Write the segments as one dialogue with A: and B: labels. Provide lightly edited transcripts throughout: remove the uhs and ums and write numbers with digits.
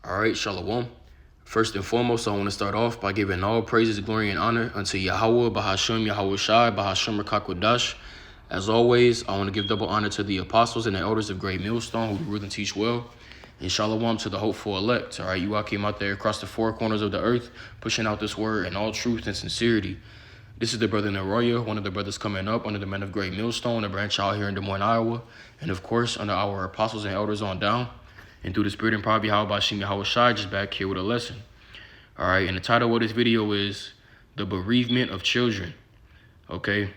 A: All right, Shalom. First and foremost, I want to start off by giving all praises, glory, and honor unto Yahweh, Bahashem, Yahweh Shai, Bahashem Rakakwadash. As always, I want to give double honor to the apostles and the elders of Great Millstone who rule and teach well. And Shalom to the hopeful elect. All right, you all came out there across the four corners of the earth, pushing out this word in all truth and sincerity. This is the brother Neroya, one of the brothers coming up under the men of Great Millstone, a branch out here in Des Moines, Iowa. And of course, under our apostles and elders on down. And through the spirit and power of Yahweh Bashim Yahweh Shai, just back here with a lesson. All right, and the title of this video is The Bereavement of Children. Okay,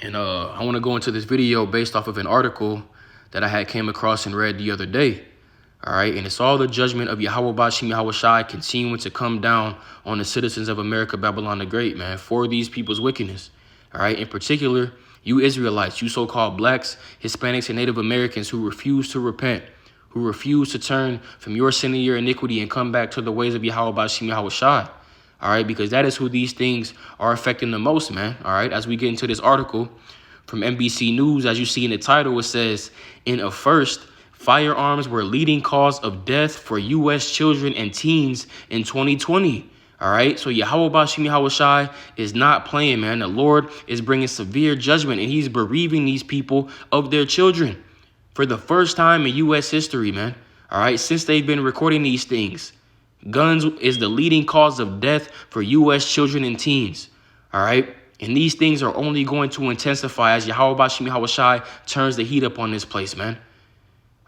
A: and I want to go into this video based off of an article that I had came across and read the other day. All right, and it's all the judgment of Yahweh Bashim Yahweh Shai continuing to come down on the citizens of America, Babylon the Great, man, for these people's wickedness. All right, in particular, you Israelites, you so-called blacks, Hispanics, and Native Americans who refuse to repent, who refuse to turn from your sin and your iniquity and come back to the ways of Yahweh Bashim Yahweh Shai. All right, because that is who these things are affecting the most, man. All right, as we get into this article from NBC News, as you see in the title, it says, in a first, firearms were leading cause of death for U.S. children and teens in 2020. All right, so Yahweh Bashim Yahweh Shai is not playing, man. The Lord is bringing severe judgment, and he's bereaving these people of their children for the first time in U.S. history, man. All right, since they've been recording these things, guns is the leading cause of death for U.S. children and teens. All right, and these things are only going to intensify as Yahweh Bashim Yahweh Shai turns the heat up on this place, man.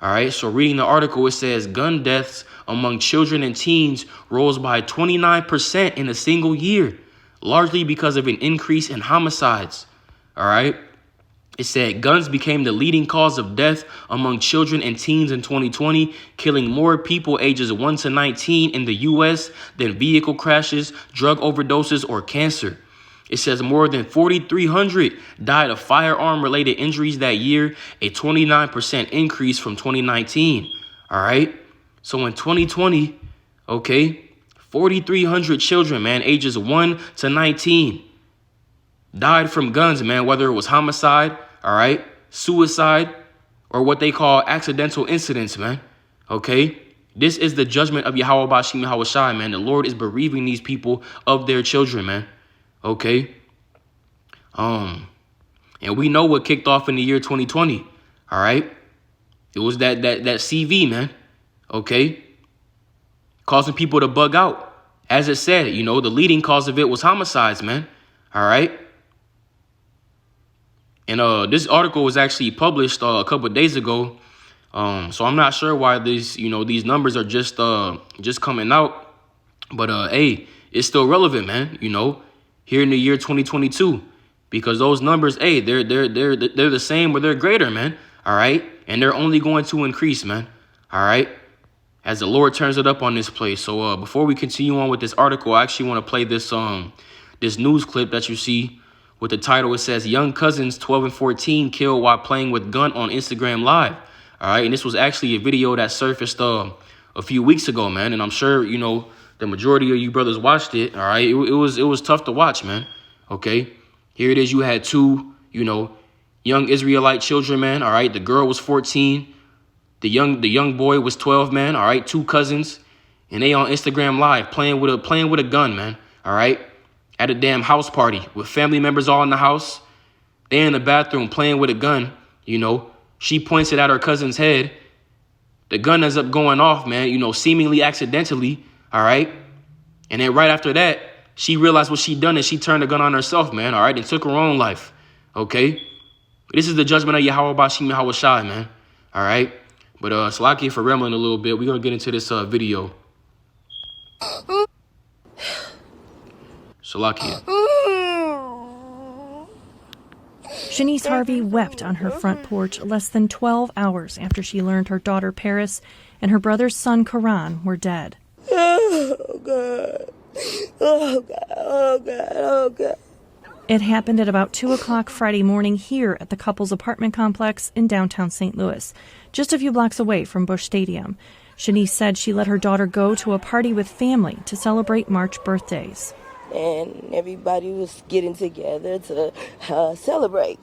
A: All right, so reading the article, it says gun deaths among children and teens rose by 29% in a single year, largely because of an increase in homicides. All right. It said guns became the leading cause of death among children and teens in 2020, killing more people ages 1 to 19 in the U.S. than vehicle crashes, drug overdoses, or cancer. It says more than 4,300 died of firearm-related injuries that year, a 29% increase from 2019. All right. So in 2020, okay, 4,300 children, man, ages 1 to 19 died from guns, man, whether it was homicide, all right, suicide, or what they call accidental incidents, man. Okay, this is the judgment of Yahweh Bashim Yahweh Shai, man. The Lord is bereaving these people of their children, man. Okay. And we know what kicked off in the year 2020. All right. It was that CV, man. Okay. Causing people to bug out. As it said, you know, the leading cause of it was homicides, man. All right. And this article was actually published a couple of days ago. So I'm not sure why these numbers are just coming out. But hey, it's still relevant, man, you know, here in the year 2022, because those numbers, hey, they're the same or they're greater, man. All right. And they're only going to increase, man. All right. As the Lord turns it up on this place. So before we continue on with this article, I actually want to play this news clip that you see with the title. It says young cousins 12 and 14 killed while playing with gun on Instagram Live. All right. And this was actually a video that surfaced a few weeks ago, man. And I'm sure, you know, the majority of you brothers watched it. All right. It was tough to watch, man. OK, here it is. You had two, you know, young Israelite children, man. All right. The girl was 14. The young boy was 12, man. All right. Two cousins, and they on Instagram Live playing with a gun, man. All right. At a damn house party with family members all in the house. They in the bathroom playing with a gun. You know, she points it at her cousin's head. The gun ends up going off, man, you know, seemingly accidentally. All right. And then right after that, she realized what she done and she turned the gun on herself, man. All right. And took her own life. OK, this is the judgment of Yahweh Bashim Yahweh Shai, man. All right. But Salaki for rambling a little bit. We're going to get into this video. Salakia.
B: Shanice Harvey wept on her front porch less than 12 hours after she learned her daughter Paris and her brother's son Karan were dead.
C: Oh, God. Oh, God. Oh, God. Oh, God.
B: It happened at about 2 o'clock Friday morning here at the couple's apartment complex in downtown St. Louis, just a few blocks away from Busch Stadium. Shanice said she let her daughter go to a party with family to celebrate March birthdays.
C: And everybody was getting together to celebrate.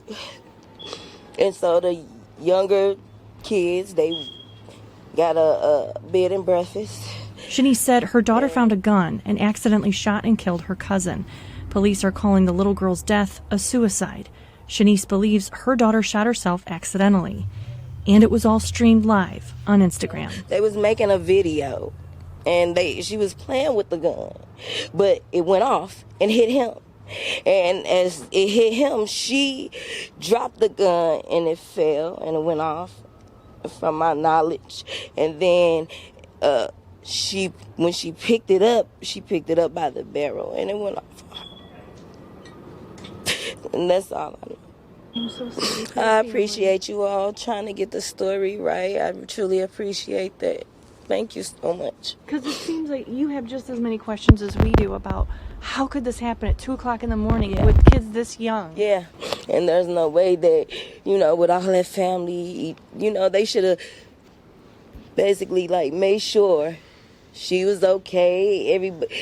C: And so the younger kids, they got a bed and breakfast.
B: Shanice said her daughter found a gun and accidentally shot and killed her cousin. Police are calling the little girl's death a suicide. Shanice believes her daughter shot herself accidentally. And it was all streamed live on Instagram.
C: They was making a video, and she was playing with the gun, but it went off and hit him. And as it hit him, she dropped the gun, and it fell, and it went off, from my knowledge. And then when she picked it up by the barrel, and it went off. And that's all I know.
B: I'm so sorry.
C: I appreciate you all trying to get the story right. I truly appreciate that. Thank you so much.
B: Because it seems like you have just as many questions as we do about how could this happen at 2 o'clock in the morning with kids this young?
C: Yeah, and there's no way that, with all that family, they should have basically, made sure she was okay.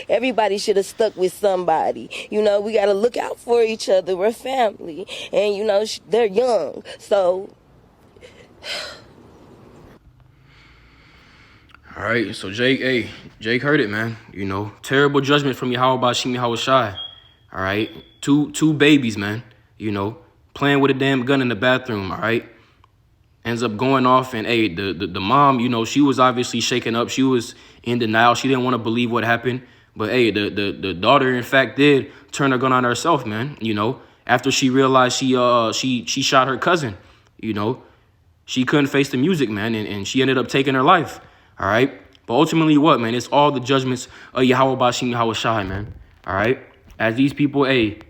C: Everybody should have stuck with somebody. We got to look out for each other. We're family. And, they're young. So...
A: All right, so Jake heard it, man. Terrible judgment from Yahweh Bashim Yahweh Shai. All right, two babies, man. Playing with a damn gun in the bathroom. All right, ends up going off, and the mom, she was obviously shaken up. She was in denial. She didn't want to believe what happened. But the daughter, in fact, did turn her gun on herself, man. After she realized she shot her cousin. She couldn't face the music, man, and she ended up taking her life. All right. But ultimately what, man? It's all the judgments of Yahweh Bashim Yahweh Shai, man. All right. As these people,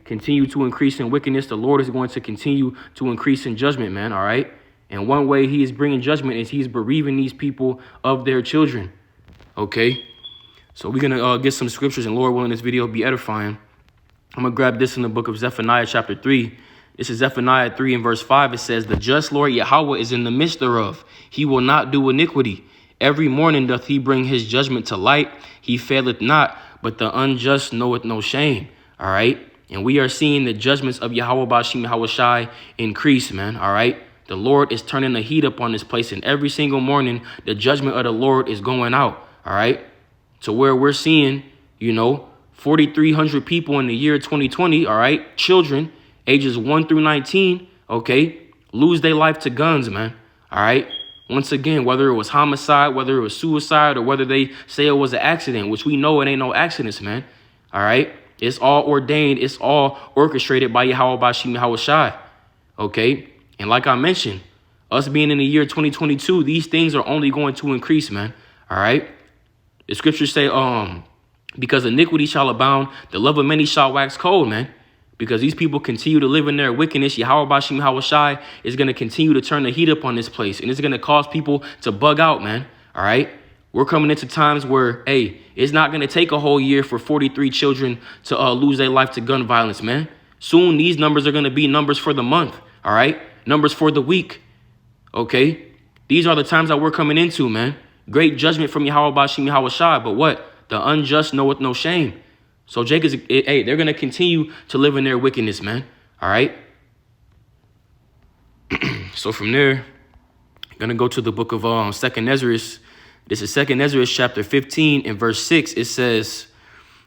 A: continue to increase in wickedness, the Lord is going to continue to increase in judgment, man. All right. And one way he is bringing judgment is he's bereaving these people of their children. Okay. So we're going to get some scriptures, and Lord willing, this video will be edifying. I'm going to grab this in the book of Zephaniah chapter 3. This is Zephaniah 3 and verse 5. It says, "The just Lord Yahweh is in the midst thereof. He will not do iniquity. Every morning doth he bring his judgment to light. He faileth not, but the unjust knoweth no shame." All right. And we are seeing the judgments of Yahweh Bashim Yahweh Shai increase, man. All right. The Lord is turning the heat up on this place. And every single morning, the judgment of the Lord is going out. All right. To where we're seeing, 4,300 people in the year 2020. All right. Children ages 1 through 19. OK, lose their life to guns, man. All right. Once again, whether it was homicide, whether it was suicide, or whether they say it was an accident, which we know it ain't no accidents, man. All right. It's all ordained. It's all orchestrated by Yahweh Bashim Yahweh Shai. Okay. And like I mentioned, us being in the year 2022, these things are only going to increase, man. All right. The scriptures say, because iniquity shall abound, the love of many shall wax cold, man. Because these people continue to live in their wickedness, Yahweh Bashim Yahweh Shai is going to continue to turn the heat up on this place. And it's going to cause people to bug out, man. All right. We're coming into times where, it's not going to take a whole year for 43 children to lose their life to gun violence, man. Soon these numbers are going to be numbers for the month. All right. Numbers for the week. OK, these are the times that we're coming into, man. Great judgment from Yahweh Bashim Yahweh Shai. But what? The unjust knoweth no shame. So Jake is, they're going to continue to live in their wickedness, man. All right. So from there, I'm going to go to the book of 2nd Ezra. This is 2nd Ezra chapter 15 and verse 6. It says,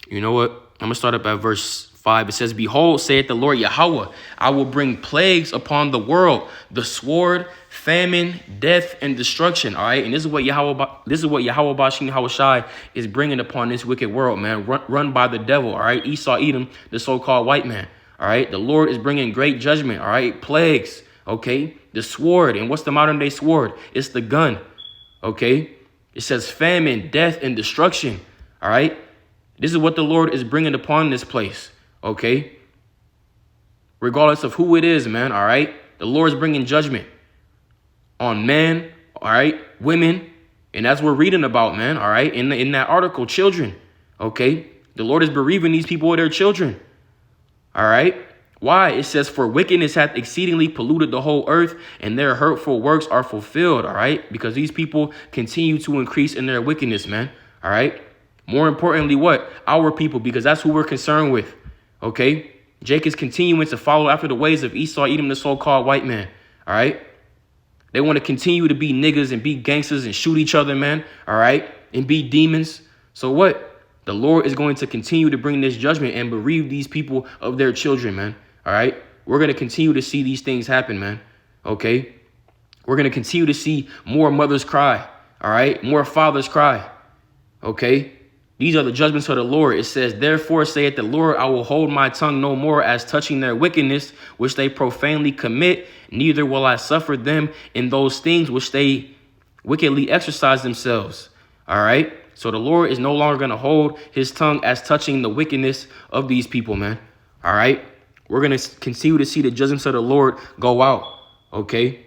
A: you know what? I'm going to start up at verse 5. It says, "Behold, saith the Lord Yahweh, I will bring plagues upon the world, the sword, famine, death, and destruction." All right. And this is what Yahweh Bashim Yahweh Shai is bringing upon this wicked world, man, run by the devil. All right. Esau, Edom, the so-called white man. All right. The Lord is bringing great judgment. All right. Plagues. OK, the sword. And what's the modern day sword? It's the gun. OK, it says famine, death, and destruction. All right. This is what the Lord is bringing upon this place. OK, regardless of who it is, man. All right. The Lord is bringing judgment on men, all right, women, and that's what we're reading about, man, all right, in that article, children, okay? The Lord is bereaving these people of their children, all right? Why? It says, "For wickedness hath exceedingly polluted the whole earth, and their hurtful works are fulfilled," all right? Because these people continue to increase in their wickedness, man, all right? More importantly, what? Our people, because that's who we're concerned with, okay? Jake is continuing to follow after the ways of Esau, Edom, the so-called white man, all right? They want to continue to be niggas and be gangsters and shoot each other, man. All right. And be demons. So what? The Lord is going to continue to bring this judgment and bereave these people of their children, man. All right. We're going to continue to see these things happen, man. Okay. We're going to continue to see more mothers cry. All right. More fathers cry. Okay. These are the judgments of the Lord. It says, therefore saith the Lord, I will hold my tongue no more as touching their wickedness, which they profanely commit. Neither will I suffer them in those things which they wickedly exercise themselves. All right. So the Lord is no longer going to hold his tongue as touching the wickedness of these people, man. All right. We're going to continue to see the judgments of the Lord go out. OK.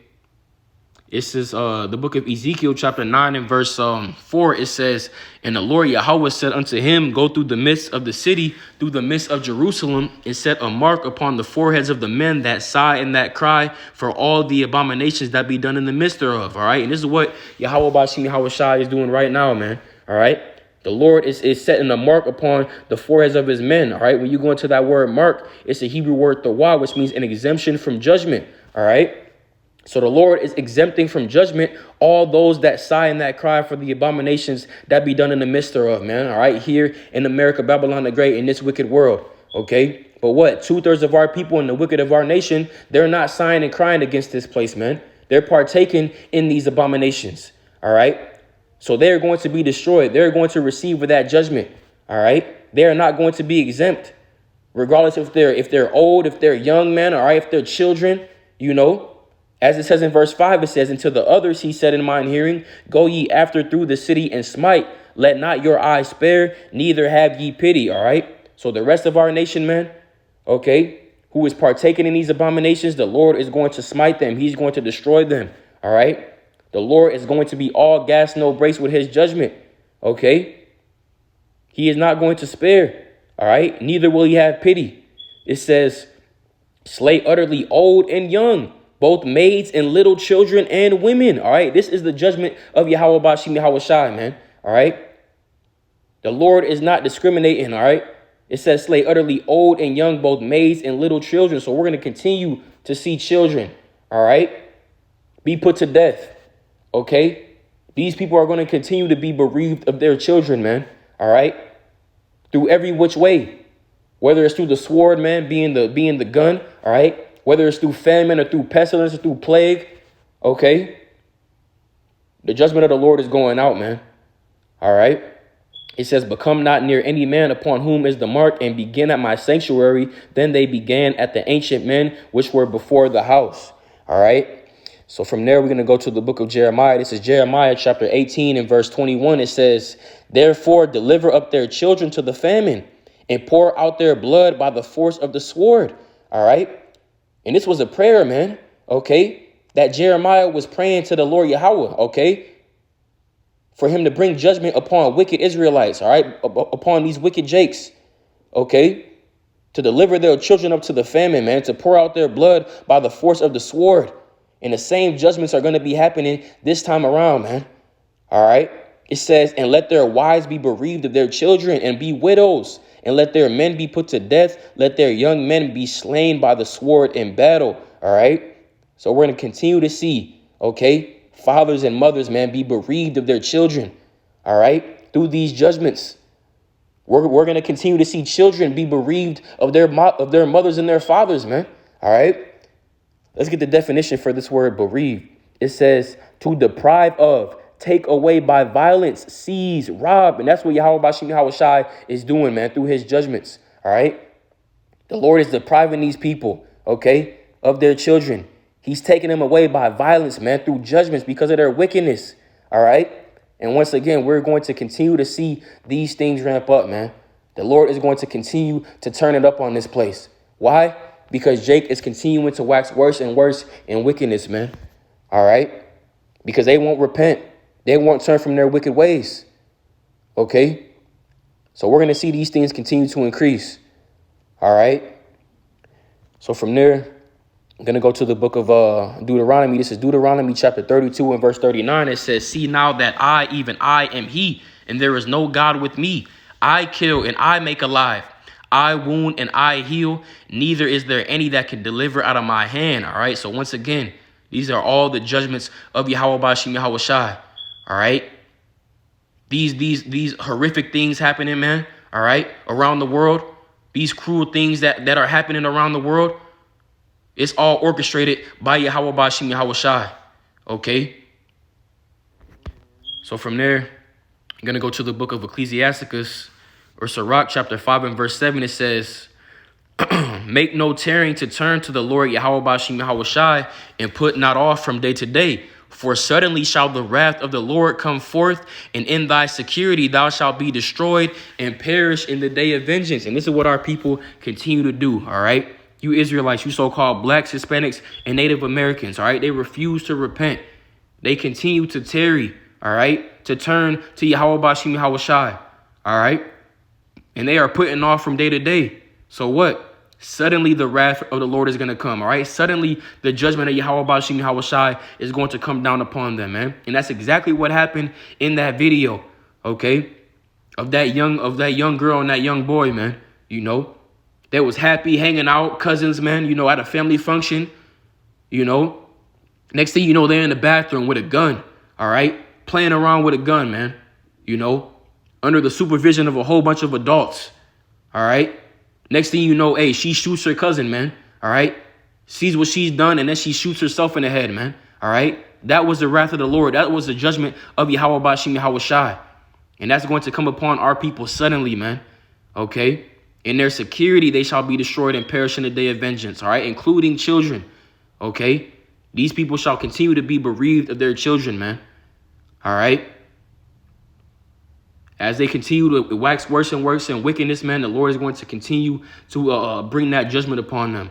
A: This is the book of Ezekiel, chapter 9 and verse 4. It says, and the Lord Yahweh said unto him, go through the midst of the city, through the midst of Jerusalem, and set a mark upon the foreheads of the men that sigh and that cry for all the abominations that be done in the midst thereof. All right. And this is what Yahweh Bashim Yahweh Shai is doing right now, man. All right. The Lord is setting a mark upon the foreheads of his men. All right. When you go into that word mark, it's a Hebrew word tawah, which means an exemption from judgment. All right. So the Lord is exempting from judgment all those that sigh and that cry for the abominations that be done in the midst thereof, man. All right. Here in America, Babylon the Great, in this wicked world. OK. But what? 2/3 of our people and the wicked of our nation, they're not sighing and crying against this place, man. They're partaking in these abominations. All right. So they're going to be destroyed. They're going to receive that judgment. All right. They are not going to be exempt, regardless if they're old, if they're young, man. All right. If they're children, you know. As it says in verse 5, it says, and to the others he said in mine hearing, go ye after through the city and smite. Let not your eyes spare, neither have ye pity. All right. So the rest of our nation, man, OK, who is partaking in these abominations, the Lord is going to smite them. He's going to destroy them. All right. The Lord is going to be all gas, no brakes with his judgment. OK. He is not going to spare. All right. Neither will he have pity. It says, slay utterly old and young, both maids and little children and women. All right. This is the judgment of Yahweh Bashim Yahweh Shai, man. All right. The Lord is not discriminating. All right. It says slay utterly old and young, both maids and little children. So we're going to continue to see children. All right. Be put to death. OK. These people are going to continue to be bereaved of their children, man. All right. Through every which way, whether it's through the sword, man, being the gun. All right. Whether it's through famine or through pestilence or through plague, okay? The judgment of the Lord is going out, man. All right? It says, but come not near any man upon whom is the mark, and begin at my sanctuary. Then they began at the ancient men which were before the house. All right? So from there, we're going to go to the book of Jeremiah. This is Jeremiah chapter 18 and verse 21. It says, therefore deliver up their children to the famine, and pour out their blood by the force of the sword. All right? And this was a prayer, man, okay, that Jeremiah was praying to the Lord Yahweh, okay, for him to bring judgment upon wicked Israelites, all right, upon these wicked Jakes, okay, to deliver their children up to the famine, man, to pour out their blood by the force of the sword. And the same judgments are going to be happening this time around, man. All right. It says, and let their wives be bereaved of their children and be widows, and let their men be put to death. Let their young men be slain by the sword in battle. All right. So we're going to continue to see, okay, fathers and mothers, man, be bereaved of their children. All right. Through these judgments, we're going to continue to see children be bereaved of their mothers and their fathers, man. All right. Let's get the definition for this word bereaved. It says to deprive of, take away by violence, seize, rob. And that's what Yahweh Bashim Yahweh Shai is doing, man, through his judgments. All right. The Lord is depriving these people, okay, of their children. He's taking them away by violence, man, through judgments because of their wickedness. All right. And once again, we're going to continue to see these things ramp up, man. The Lord is going to continue to turn it up on this place. Why? Because Jake is continuing to wax worse and worse in wickedness, man. All right. Because they won't repent. They won't turn from their wicked ways. Okay. So we're going to see these things continue to increase. All right. So from there, I'm going to go to the book of Deuteronomy. This is Deuteronomy chapter 32 and verse 39. It says, see now that I, even I, am he, and there is no God with me. I kill and I make alive. I wound and I heal. Neither is there any that can deliver out of my hand. All right. So once again, these are all the judgments of Yahweh Bashim Yahweh Shai. All right. these horrific things happening, man, all right, around the world, these cruel things that are happening around the world, it's all orchestrated by Yahweh Bashim Yahweh Shai, okay? So from there, I'm going to go to the book of Ecclesiasticus, or Sirach, chapter 5 and verse 7. It says, make no tarrying to turn to the Lord Yahweh Bashim Yahweh Shai, and put not off from day to day. For suddenly shall the wrath of the Lord come forth, and in thy security thou shalt be destroyed and perish in the day of vengeance. And this is what our people continue to do, all right? You Israelites, you so-called blacks, Hispanics, and Native Americans, all right? They refuse to repent. They continue to tarry, all right? To turn to Yahweh Bashim Yahweh Shai, all right? And they are putting off from day to day. So what? Suddenly the wrath of the Lord is going to come, all right? Suddenly the judgment of Yahweh Bashim Yahweh Shai is going to come down upon them, man. And that's exactly what happened in that video, okay? Of that young girl and that young boy, man. You know, they was happy hanging out, cousins, man, you know, at a family function, you know. Next thing you know, they're in the bathroom with a gun, all right? Playing around with a gun, man, you know, under the supervision of a whole bunch of adults, all right? Next thing you know, hey, she shoots her cousin, man. All right. Sees what she's done, and then she shoots herself in the head, man. All right. That was the wrath of the Lord. That was the judgment of Yahweh Bashim Yahweh Shai. And that's going to come upon our people suddenly, man. Okay. In their security, they shall be destroyed and perish in the day of vengeance. All right. Including children. Okay. These people shall continue to be bereaved of their children, man. All right. As they continue to wax worse and worse in wickedness, man, the Lord is going to continue to bring that judgment upon them.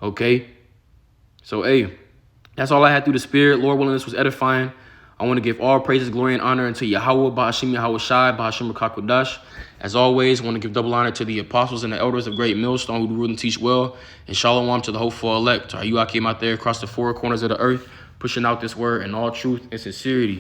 A: Okay? So, hey, that's all I had through the Spirit. Lord willing, this was edifying. I want to give all praises, glory, and honor unto Yahweh, Ba'ashim Yahweh Shai, Ba'ashim Rakakodash. As always, I want to give double honor to the apostles and the elders of Great Millstone who rule and teach well. And shalom to the hopeful elect. You all came out there across the four corners of the earth, pushing out this word in all truth and sincerity.